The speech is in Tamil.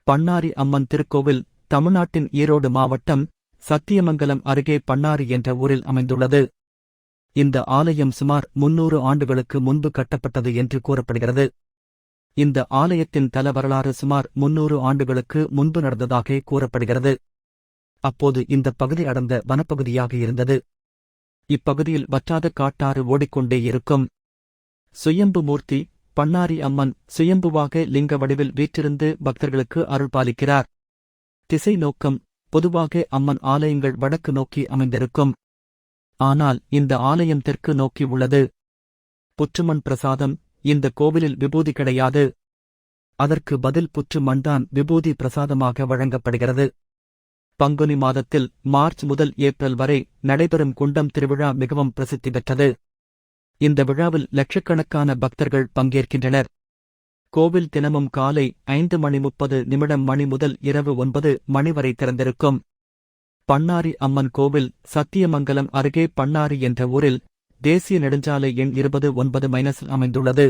பண்ணாரி அம்மன் திருக்கோவில் தமிழ்நாட்டின் ஈரோடு மாவட்டம் சத்தியமங்கலம் அருகே பண்ணாரி என்ற ஊரில் அமைந்துள்ளது. இந்த ஆலயம் சுமார் 300 ஆண்டுகளுக்கு முன்பு கட்டப்பட்டது என்று கூறப்படுகிறது. இந்த ஆலயத்தின் தல வரலாறு சுமார் 300 ஆண்டுகளுக்கு முன்பு நடந்ததாக கூறப்படுகிறது. அப்போது இந்த பகுதி அடர்ந்த வனப்பகுதியாக இருந்தது. இப்பகுதியில் வற்றாத காட்டாறு ஓடிக்கொண்டே இருக்கும். சுயம்பு மூர்த்தி பண்ணாரி அம்மன் சுயம்புவாக லிங்க வடிவில் வீற்றிருந்து பக்தர்களுக்கு அருள் பாலிக்கிறார். திசை நோக்கம் பொதுவாக அம்மன் ஆலயங்கள் வடக்கு நோக்கி அமைந்திருக்கும். ஆனால் இந்த ஆலயம் தெற்கு நோக்கி உள்ளது. புற்றுமண் பிரசாதம் இந்த கோவிலில் விபூதி கிடையாது. அதற்கு பதில் புற்று மண்தான் விபூதி பிரசாதமாக வழங்கப்படுகிறது. பங்குனி மாதத்தில் மார்ச் முதல் ஏப்ரல் வரை நடைபெறும் குண்டம் திருவிழா மிகவும் பிரசித்தி பெற்றது. இந்த விழாவில் லட்சக்கணக்கான பக்தர்கள் பங்கேற்கின்றனர். கோவில் தினமும் காலை 5:30 மணி முதல் இரவு 9 மணி வரை திறந்திருக்கும். பண்ணாரி அம்மன் கோவில் சத்தியமங்கலம் அருகே பண்ணாரி என்ற ஊரில் தேசிய நெடுஞ்சாலை எண் 29 அமைந்துள்ளது.